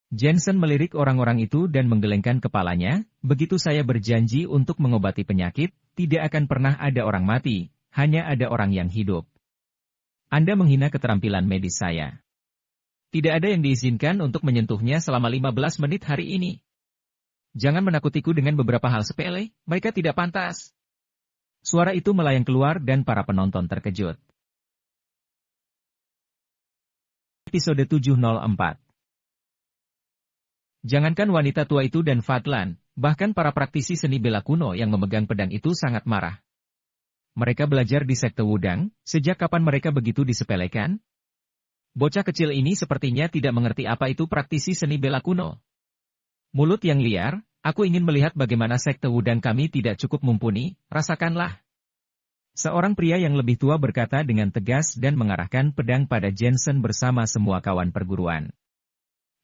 Jensen melirik orang-orang itu dan menggelengkan kepalanya. Begitu saya berjanji untuk mengobati penyakit, tidak akan pernah ada orang mati, hanya ada orang yang hidup. Anda menghina keterampilan medis saya. Tidak ada yang diizinkan untuk menyentuhnya selama 15 menit hari ini. Jangan menakutiku dengan beberapa hal sepele, mereka tidak pantas. Suara itu melayang keluar dan para penonton terkejut. Episode 704. Jangankan wanita tua itu dan Fadlan, bahkan para praktisi seni bela kuno yang memegang pedang itu sangat marah. Mereka belajar di sekte Wudang, sejak kapan mereka begitu disepelekan? Bocah kecil ini sepertinya tidak mengerti apa itu praktisi seni bela kuno. Mulut yang liar, aku ingin melihat bagaimana sekte Wudang kami tidak cukup mumpuni, rasakanlah. Seorang pria yang lebih tua berkata dengan tegas dan mengarahkan pedang pada Jensen bersama semua kawan perguruan.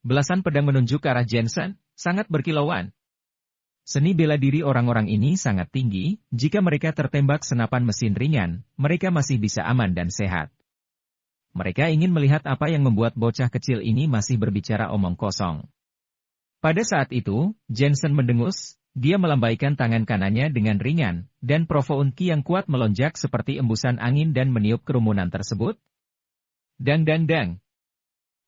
Belasan pedang menunjuk ke arah Jensen, sangat berkilauan. Seni bela diri orang-orang ini sangat tinggi, jika mereka tertembak senapan mesin ringan, mereka masih bisa aman dan sehat. Mereka ingin melihat apa yang membuat bocah kecil ini masih berbicara omong kosong. Pada saat itu, Jensen mendengus, dia melambaikan tangan kanannya dengan ringan, dan Profound Ki yang kuat melonjak seperti embusan angin dan meniup kerumunan tersebut. Dang dang dang.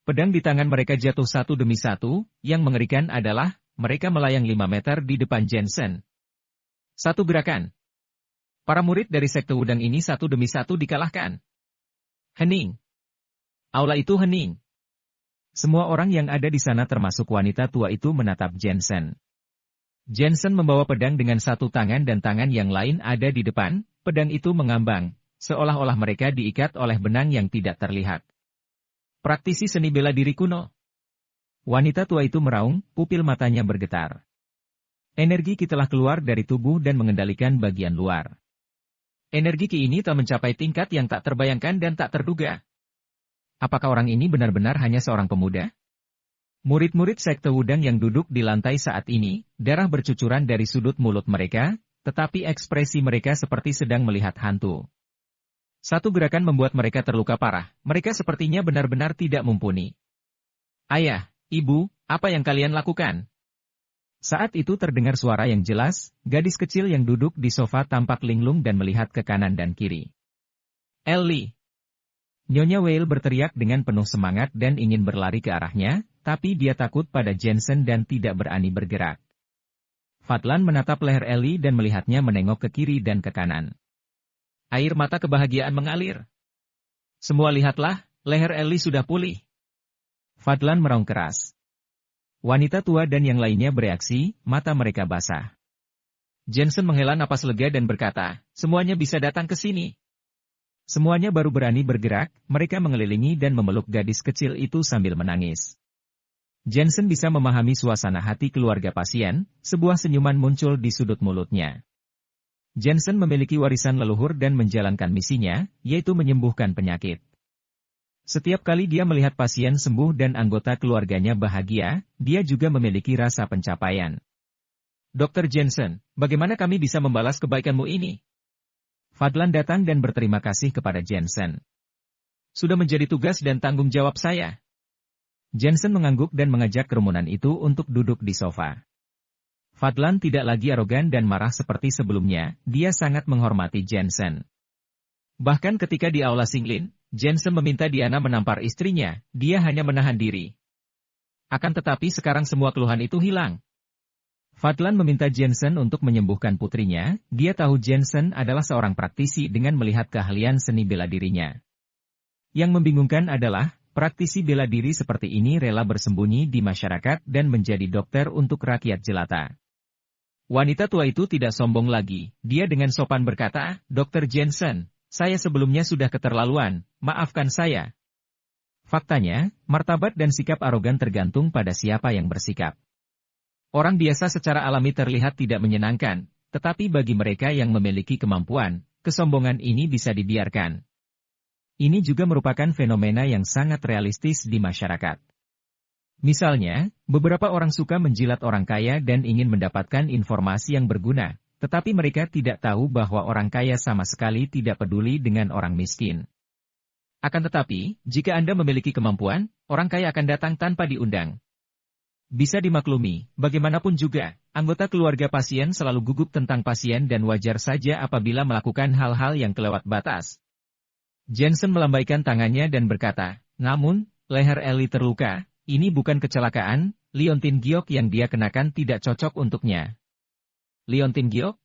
Pedang di tangan mereka jatuh satu demi satu, yang mengerikan adalah, mereka melayang 5 meter di depan Jensen. Satu gerakan. Para murid dari sekte Wudang ini satu demi satu dikalahkan. Hening. Aula itu hening. Semua orang yang ada di sana termasuk wanita tua itu menatap Jensen. Jensen membawa pedang dengan satu tangan dan tangan yang lain ada di depan, pedang itu mengambang, seolah-olah mereka diikat oleh benang yang tidak terlihat. Praktisi seni bela diri kuno. Wanita tua itu meraung, pupil matanya bergetar. Energi Ki telah keluar dari tubuh dan mengendalikan bagian luar. Energi Ki ini telah mencapai tingkat yang tak terbayangkan dan tak terduga. Apakah orang ini benar-benar hanya seorang pemuda? Murid-murid sekte Wudang yang duduk di lantai saat ini, darah bercucuran dari sudut mulut mereka, tetapi ekspresi mereka seperti sedang melihat hantu. Satu gerakan membuat mereka terluka parah, mereka sepertinya benar-benar tidak mumpuni. Ayah, ibu, apa yang kalian lakukan? Saat itu terdengar suara yang jelas, gadis kecil yang duduk di sofa tampak linglung dan melihat ke kanan dan kiri. Ellie. Nyonya Weil berteriak dengan penuh semangat dan ingin berlari ke arahnya, tapi dia takut pada Jensen dan tidak berani bergerak. Fadlan menatap leher Ellie dan melihatnya menengok ke kiri dan ke kanan. Air mata kebahagiaan mengalir. Semua lihatlah, leher Ellie sudah pulih. Fadlan meraung keras. Wanita tua dan yang lainnya bereaksi, mata mereka basah. Jensen menghela napas lega dan berkata, semuanya bisa datang ke sini. Semuanya baru berani bergerak, mereka mengelilingi dan memeluk gadis kecil itu sambil menangis. Jensen bisa memahami suasana hati keluarga pasien, sebuah senyuman muncul di sudut mulutnya. Jensen memiliki warisan leluhur dan menjalankan misinya, yaitu menyembuhkan penyakit. Setiap kali dia melihat pasien sembuh dan anggota keluarganya bahagia, dia juga memiliki rasa pencapaian. Dr. Jensen, bagaimana kami bisa membalas kebaikanmu ini? Fadlan datang dan berterima kasih kepada Jensen. Sudah menjadi tugas dan tanggung jawab saya. Jensen mengangguk dan mengajak kerumunan itu untuk duduk di sofa. Fadlan tidak lagi arogan dan marah seperti sebelumnya, dia sangat menghormati Jensen. Bahkan ketika di aula Singlin, Jensen meminta Diana menampar istrinya, dia hanya menahan diri. Akan tetapi sekarang semua keluhan itu hilang. Fadlan meminta Jensen untuk menyembuhkan putrinya, dia tahu Jensen adalah seorang praktisi dengan melihat keahlian seni bela dirinya. Yang membingungkan adalah, praktisi bela diri seperti ini rela bersembunyi di masyarakat dan menjadi dokter untuk rakyat jelata. Wanita tua itu tidak sombong lagi, dia dengan sopan berkata, Dr. Jensen, saya sebelumnya sudah keterlaluan, maafkan saya. Faktanya, martabat dan sikap arogan tergantung pada siapa yang bersikap. Orang biasa secara alami terlihat tidak menyenangkan, tetapi bagi mereka yang memiliki kemampuan, kesombongan ini bisa dibiarkan. Ini juga merupakan fenomena yang sangat realistis di masyarakat. Misalnya, beberapa orang suka menjilat orang kaya dan ingin mendapatkan informasi yang berguna, tetapi mereka tidak tahu bahwa orang kaya sama sekali tidak peduli dengan orang miskin. Akan tetapi, jika Anda memiliki kemampuan, orang kaya akan datang tanpa diundang. Bisa dimaklumi, bagaimanapun juga, anggota keluarga pasien selalu gugup tentang pasien dan wajar saja apabila melakukan hal-hal yang kelewat batas. Jensen melambaikan tangannya dan berkata, namun, leher Ellie terluka, ini bukan kecelakaan, liontin giok yang dia kenakan tidak cocok untuknya. Liontin giok?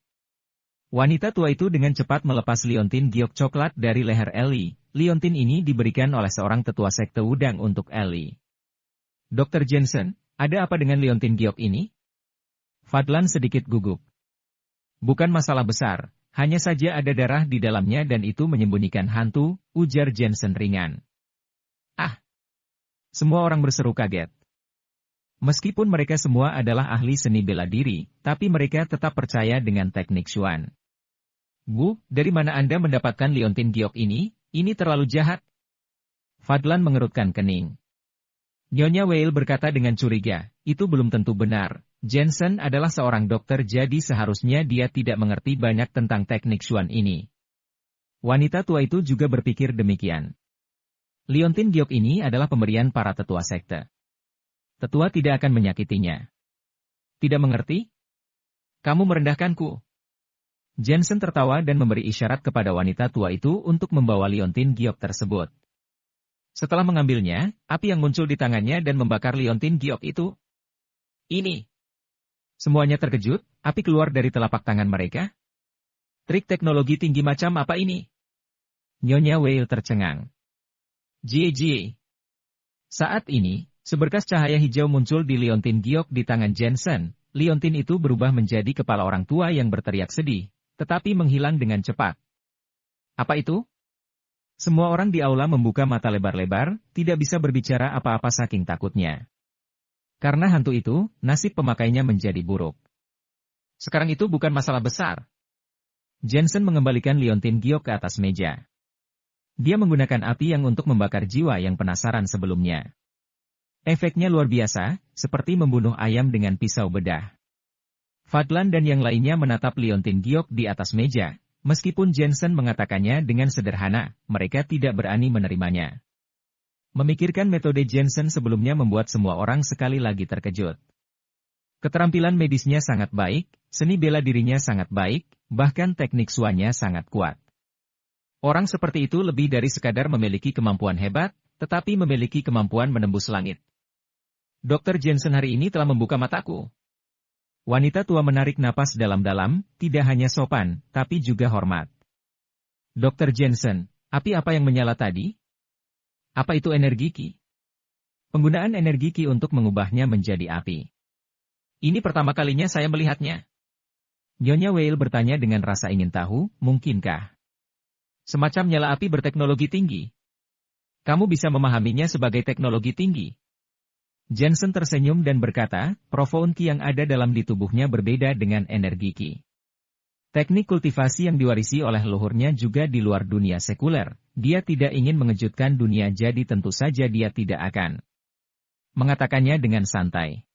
Wanita tua itu dengan cepat melepas liontin giok coklat dari leher Ellie. Liontin ini diberikan oleh seorang tetua sekte Wudang untuk Ellie. Dr. Jensen, ada apa dengan liontin giok ini? Fadlan sedikit gugup. Bukan masalah besar, hanya saja ada darah di dalamnya dan itu menyembunyikan hantu, ujar Jensen ringan. Ah! Semua orang berseru kaget. Meskipun mereka semua adalah ahli seni bela diri, tapi mereka tetap percaya dengan teknik Xuan. Bu, dari mana Anda mendapatkan liontin giok ini? Ini terlalu jahat. Fadlan mengerutkan kening. Nyonya Weil berkata dengan curiga, itu belum tentu benar. Jensen adalah seorang dokter jadi seharusnya dia tidak mengerti banyak tentang teknik Xuan ini. Wanita tua itu juga berpikir demikian. Liontin giok ini adalah pemberian para tetua sekte. Tetua tidak akan menyakitinya. Tidak mengerti? Kamu merendahkanku. Jensen tertawa dan memberi isyarat kepada wanita tua itu untuk membawa liontin giok tersebut. Setelah mengambilnya, api yang muncul di tangannya dan membakar liontin giok itu. Ini. Semuanya terkejut, api keluar dari telapak tangan mereka. Trik teknologi tinggi macam apa ini? Nyonya Weil tercengang. Jie. Saat ini, seberkas cahaya hijau muncul di liontin giok di tangan Jensen. Liontin itu berubah menjadi kepala orang tua yang berteriak sedih, tetapi menghilang dengan cepat. Apa itu? Semua orang di aula membuka mata lebar-lebar, tidak bisa berbicara apa-apa saking takutnya. Karena hantu itu, nasib pemakainya menjadi buruk. Sekarang itu bukan masalah besar. Jensen mengembalikan liontin giok ke atas meja. Dia menggunakan api yang untuk membakar jiwa yang penasaran sebelumnya. Efeknya luar biasa, seperti membunuh ayam dengan pisau bedah. Fadlan dan yang lainnya menatap liontin giok di atas meja. Meskipun Jensen mengatakannya dengan sederhana, mereka tidak berani menerimanya. Memikirkan metode Jensen sebelumnya membuat semua orang sekali lagi terkejut. Keterampilan medisnya sangat baik, seni bela dirinya sangat baik, bahkan teknik Xuannya sangat kuat. Orang seperti itu lebih dari sekadar memiliki kemampuan hebat, tetapi memiliki kemampuan menembus langit. Dr. Jensen hari ini telah membuka mataku. Wanita tua menarik napas dalam-dalam, tidak hanya sopan, tapi juga hormat. Dr. Jensen, api apa yang menyala tadi? Apa itu energi Ki? Penggunaan energi Ki untuk mengubahnya menjadi api. Ini pertama kalinya saya melihatnya. Nyonya Whale bertanya dengan rasa ingin tahu, mungkinkah semacam nyala api berteknologi tinggi? Kamu bisa memahaminya sebagai teknologi tinggi. Jensen tersenyum dan berkata, profound Ki yang ada dalam di tubuhnya berbeda dengan energi Ki. Teknik kultivasi yang diwarisi oleh leluhurnya juga di luar dunia sekuler. Dia tidak ingin mengejutkan dunia, jadi tentu saja dia tidak akan mengatakannya dengan santai.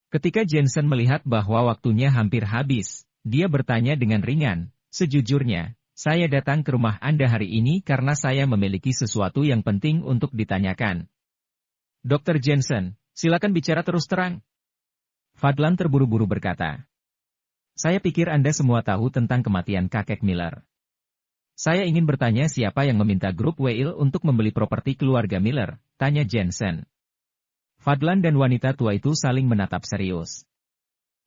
Ketika Jensen melihat bahwa waktunya hampir habis, dia bertanya dengan ringan, sejujurnya, saya datang ke rumah Anda hari ini karena saya memiliki sesuatu yang penting untuk ditanyakan. Dr. Jensen, silakan bicara terus terang. Fadlan terburu-buru berkata. Saya pikir Anda semua tahu tentang kematian kakek Miller. Saya ingin bertanya siapa yang meminta grup Whale untuk membeli properti keluarga Miller, tanya Jensen. Fadlan dan wanita tua itu saling menatap serius.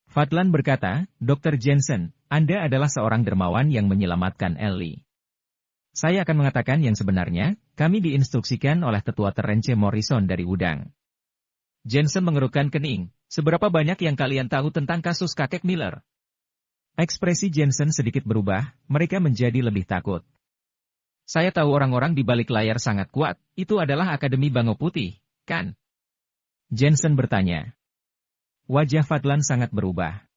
Fadlan berkata, Dr. Jensen, Anda adalah seorang dermawan yang menyelamatkan Ellie. Saya akan mengatakan yang sebenarnya, kami diinstruksikan oleh tetua Terence Morrison dari Udang. Jensen mengerutkan kening, seberapa banyak yang kalian tahu tentang kasus kakek Miller? Ekspresi Jensen sedikit berubah, mereka menjadi lebih takut. Saya tahu orang-orang di balik layar sangat kuat, itu adalah Akademi Bango Putih, kan? Jensen bertanya. Wajah Fadlan sangat berubah.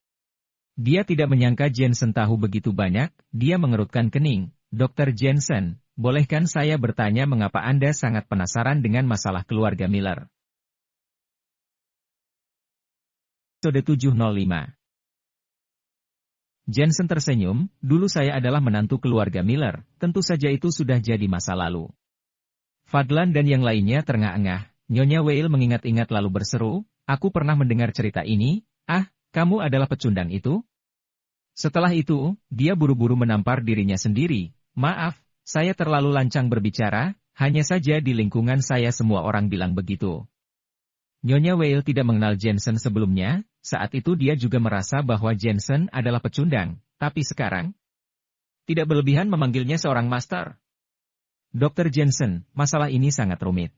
Dia tidak menyangka Jensen tahu begitu banyak, dia mengerutkan kening. Dr. Jensen, bolehkan saya bertanya mengapa Anda sangat penasaran dengan masalah keluarga Miller? Episode 705. Jensen tersenyum, dulu saya adalah menantu keluarga Miller, tentu saja itu sudah jadi masa lalu. Fadlan dan yang lainnya terengah-engah, Nyonya Whale mengingat-ingat lalu berseru, aku pernah mendengar cerita ini, kamu adalah pecundang itu? Setelah itu, dia buru-buru menampar dirinya sendiri. Maaf, saya terlalu lancang berbicara, hanya saja di lingkungan saya semua orang bilang begitu. Nyonya Whale tidak mengenal Jensen sebelumnya, saat itu dia juga merasa bahwa Jensen adalah pecundang, tapi sekarang, tidak berlebihan memanggilnya seorang master. Dr. Jensen, masalah ini sangat rumit.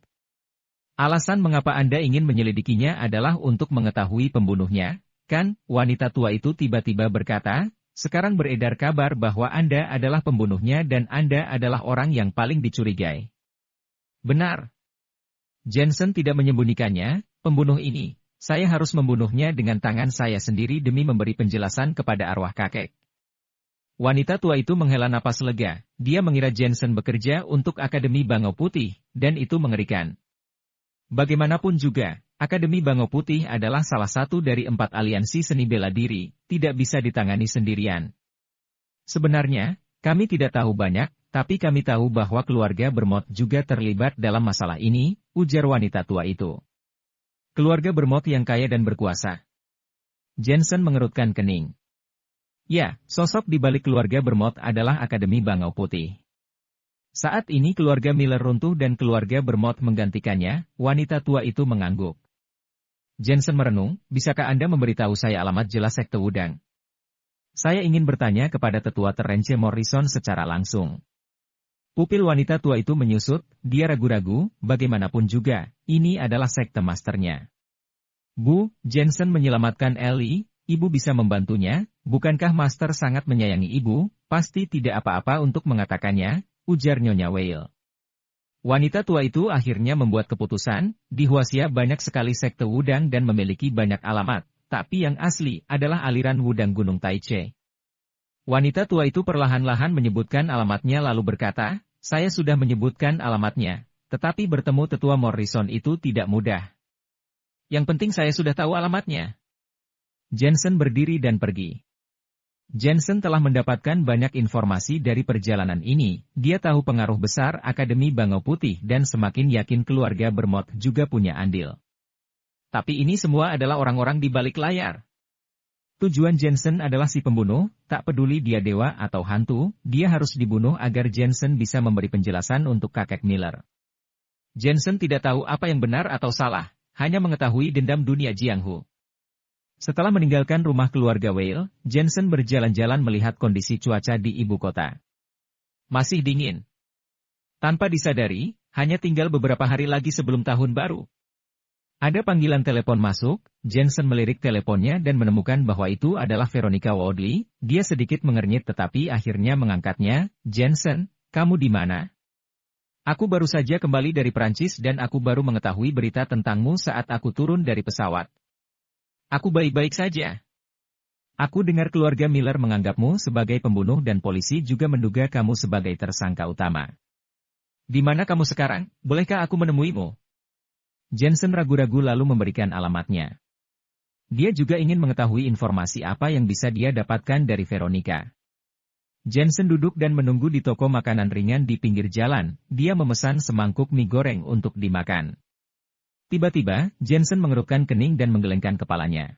Alasan mengapa Anda ingin menyelidikinya adalah untuk mengetahui pembunuhnya, kan? Wanita tua itu tiba-tiba berkata, sekarang beredar kabar bahwa Anda adalah pembunuhnya dan Anda adalah orang yang paling dicurigai. Benar. Jensen tidak menyembunyikannya, pembunuh ini, saya harus membunuhnya dengan tangan saya sendiri demi memberi penjelasan kepada arwah kakek. Wanita tua itu menghela napas lega, dia mengira Jensen bekerja untuk Akademi Bango Putih, dan itu mengerikan. Bagaimanapun juga, Akademi Bango Putih adalah salah satu dari 4 aliansi seni bela diri, tidak bisa ditangani sendirian. Sebenarnya, kami tidak tahu banyak, tapi kami tahu bahwa keluarga Bermot juga terlibat dalam masalah ini, ujar wanita tua itu. Keluarga Bermot yang kaya dan berkuasa. Jensen mengerutkan kening. Ya, sosok di balik keluarga Bermot adalah Akademi Bango Putih. Saat ini keluarga Miller runtuh dan keluarga Bermot menggantikannya, wanita tua itu mengangguk. Jensen merenung, bisakah Anda memberitahu saya alamat jelas sekte Udang? Saya ingin bertanya kepada tetua Terence Morrison secara langsung. Pupil wanita tua itu menyusut, dia ragu-ragu, bagaimanapun juga, ini adalah sekte masternya. Bu, Jensen menyelamatkan Ellie, ibu bisa membantunya, bukankah master sangat menyayangi ibu, pasti tidak apa-apa untuk mengatakannya, ujar Nyonya Whale. Wanita tua itu akhirnya membuat keputusan, di Huaxia banyak sekali sekte Wudang dan memiliki banyak alamat, tapi yang asli adalah aliran Wudang Gunung Taiche. Wanita tua itu perlahan-lahan menyebutkan alamatnya lalu berkata, saya sudah menyebutkan alamatnya, tetapi bertemu tetua Morrison itu tidak mudah. Yang penting saya sudah tahu alamatnya. Jensen berdiri dan pergi. Jensen telah mendapatkan banyak informasi dari perjalanan ini, dia tahu pengaruh besar Akademi Bango Putih dan semakin yakin keluarga Bermot juga punya andil. Tapi ini semua adalah orang-orang di balik layar. Tujuan Jensen adalah si pembunuh, tak peduli dia dewa atau hantu, dia harus dibunuh agar Jensen bisa memberi penjelasan untuk kakek Miller. Jensen tidak tahu apa yang benar atau salah, hanya mengetahui dendam dunia Jianghu. Setelah meninggalkan rumah keluarga Weil, Jensen berjalan-jalan melihat kondisi cuaca di ibu kota. Masih dingin. Tanpa disadari, hanya tinggal beberapa hari lagi sebelum tahun baru. Ada panggilan telepon masuk, Jensen melirik teleponnya dan menemukan bahwa itu adalah Veronica Wadley. Dia sedikit mengernyit tetapi akhirnya mengangkatnya. Jensen, kamu di mana? Aku baru saja kembali dari Prancis dan aku baru mengetahui berita tentangmu saat aku turun dari pesawat. Aku baik-baik saja. Aku dengar keluarga Miller menganggapmu sebagai pembunuh dan polisi juga menduga kamu sebagai tersangka utama. Di mana kamu sekarang? Bolehkah aku menemuimu? Jensen ragu-ragu lalu memberikan alamatnya. Dia juga ingin mengetahui informasi apa yang bisa dia dapatkan dari Veronica. Jensen duduk dan menunggu di toko makanan ringan di pinggir jalan. Dia memesan semangkuk mie goreng untuk dimakan. Tiba-tiba, Jensen mengerutkan kening dan menggelengkan kepalanya.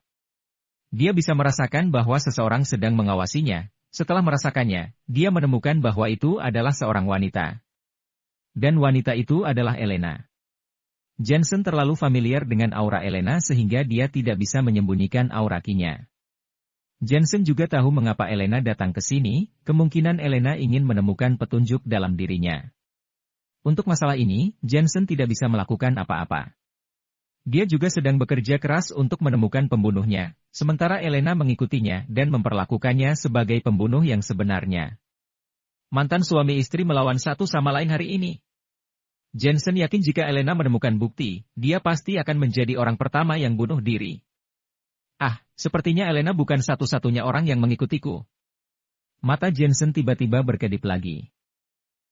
Dia bisa merasakan bahwa seseorang sedang mengawasinya. Setelah merasakannya, dia menemukan bahwa itu adalah seorang wanita. Dan wanita itu adalah Elena. Jensen terlalu familiar dengan aura Elena sehingga dia tidak bisa menyembunyikan aura kinya. Jensen juga tahu mengapa Elena datang ke sini, kemungkinan Elena ingin menemukan petunjuk dalam dirinya. Untuk masalah ini, Jensen tidak bisa melakukan apa-apa. Dia juga sedang bekerja keras untuk menemukan pembunuhnya, sementara Elena mengikutinya dan memperlakukannya sebagai pembunuh yang sebenarnya. Mantan suami istri melawan satu sama lain hari ini. Jensen yakin jika Elena menemukan bukti, dia pasti akan menjadi orang pertama yang bunuh diri. Ah, sepertinya Elena bukan satu-satunya orang yang mengikutiku. Mata Jensen tiba-tiba berkedip lagi.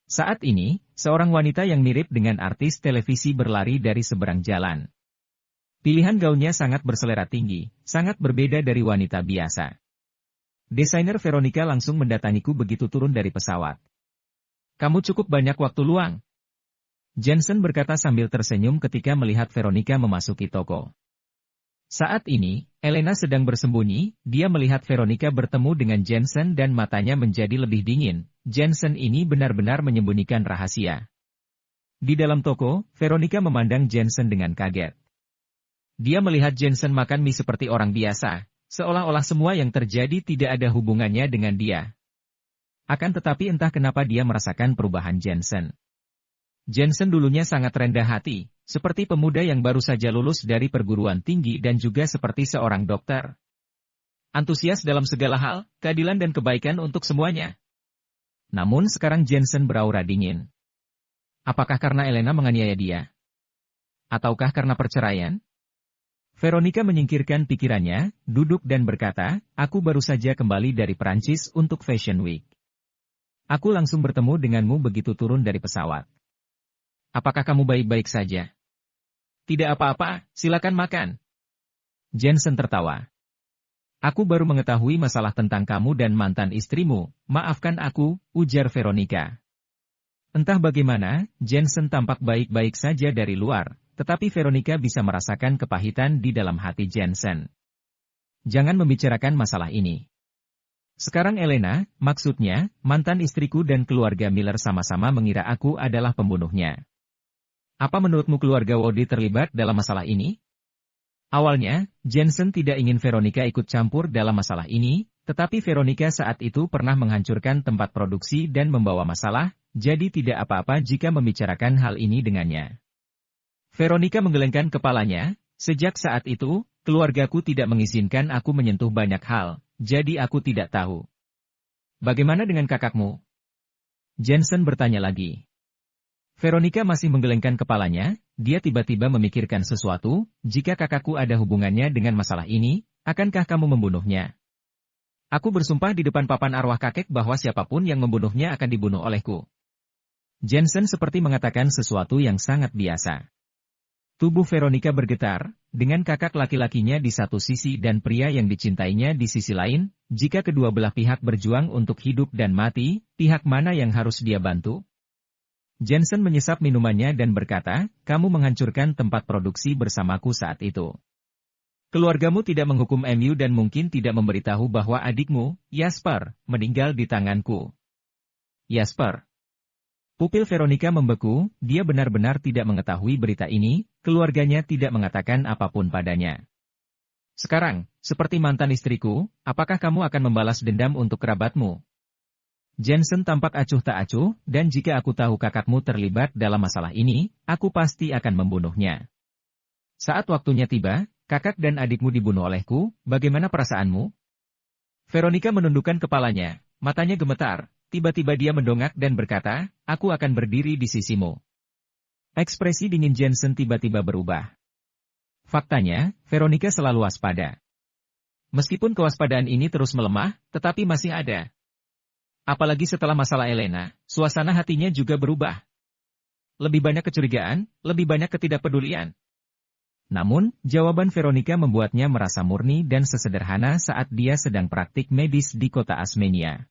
Saat ini, seorang wanita yang mirip dengan artis televisi berlari dari seberang jalan. Pilihan gaunnya sangat berselera tinggi, sangat berbeda dari wanita biasa. Desainer Veronica langsung mendatangiku begitu turun dari pesawat. Kamu cukup banyak waktu luang. Jensen berkata sambil tersenyum ketika melihat Veronica memasuki toko. Saat ini, Elena sedang bersembunyi, dia melihat Veronica bertemu dengan Jensen dan matanya menjadi lebih dingin. Jensen ini benar-benar menyembunyikan rahasia. Di dalam toko, Veronica memandang Jensen dengan kaget. Dia melihat Jensen makan mie seperti orang biasa, seolah-olah semua yang terjadi tidak ada hubungannya dengan dia. Akan tetapi entah kenapa dia merasakan perubahan Jensen. Jensen dulunya sangat rendah hati, seperti pemuda yang baru saja lulus dari perguruan tinggi dan juga seperti seorang dokter. Antusias dalam segala hal, keadilan dan kebaikan untuk semuanya. Namun sekarang Jensen beraura dingin. Apakah karena Elena menganiaya dia? Ataukah karena perceraian? Veronica menyingkirkan pikirannya, duduk dan berkata, aku baru saja kembali dari Perancis untuk Fashion Week. Aku langsung bertemu denganmu begitu turun dari pesawat. Apakah kamu baik-baik saja? Tidak apa-apa, silakan makan. Jensen tertawa. Aku baru mengetahui masalah tentang kamu dan mantan istrimu, maafkan aku, ujar Veronica. Entah bagaimana, Jensen tampak baik-baik saja dari luar. Tetapi Veronica bisa merasakan kepahitan di dalam hati Jensen. Jangan membicarakan masalah ini. Sekarang Elena, maksudnya, mantan istriku dan keluarga Miller sama-sama mengira aku adalah pembunuhnya. Apa menurutmu keluarga Wody terlibat dalam masalah ini? Awalnya, Jensen tidak ingin Veronica ikut campur dalam masalah ini, tetapi Veronica saat itu pernah menghancurkan tempat produksi dan membawa masalah, jadi tidak apa-apa jika membicarakan hal ini dengannya. Veronica menggelengkan kepalanya, sejak saat itu, keluargaku tidak mengizinkan aku menyentuh banyak hal, jadi aku tidak tahu. Bagaimana dengan kakakmu? Jensen bertanya lagi. Veronica masih menggelengkan kepalanya, dia tiba-tiba memikirkan sesuatu, jika kakakku ada hubungannya dengan masalah ini, akankah kamu membunuhnya? Aku bersumpah di depan papan arwah kakek bahwa siapapun yang membunuhnya akan dibunuh olehku. Jensen seperti mengatakan sesuatu yang sangat biasa. Tubuh Veronica bergetar, dengan kakak laki-lakinya di satu sisi dan pria yang dicintainya di sisi lain, jika kedua belah pihak berjuang untuk hidup dan mati, pihak mana yang harus dia bantu? Jensen menyesap minumannya dan berkata, kamu menghancurkan tempat produksi bersamaku saat itu. Keluargamu tidak menghukum MU dan mungkin tidak memberitahu bahwa adikmu, Jasper, meninggal di tanganku. Jasper. Pupil Veronica membeku, dia benar-benar tidak mengetahui berita ini, keluarganya tidak mengatakan apapun padanya. Sekarang, seperti mantan istriku, apakah kamu akan membalas dendam untuk kerabatmu? Jensen tampak acuh tak acuh, dan jika aku tahu kakakmu terlibat dalam masalah ini, aku pasti akan membunuhnya. Saat waktunya tiba, kakak dan adikmu dibunuh olehku, bagaimana perasaanmu? Veronica menundukkan kepalanya, matanya gemetar, tiba-tiba dia mendongak dan berkata, aku akan berdiri di sisimu. Ekspresi dingin Jensen tiba-tiba berubah. Faktanya, Veronica selalu waspada. Meskipun kewaspadaan ini terus melemah, tetapi masih ada. Apalagi setelah masalah Elena, suasana hatinya juga berubah. Lebih banyak kecurigaan, lebih banyak ketidakpedulian. Namun, jawaban Veronica membuatnya merasa murni dan sesederhana saat dia sedang praktik medis di kota Asmenia.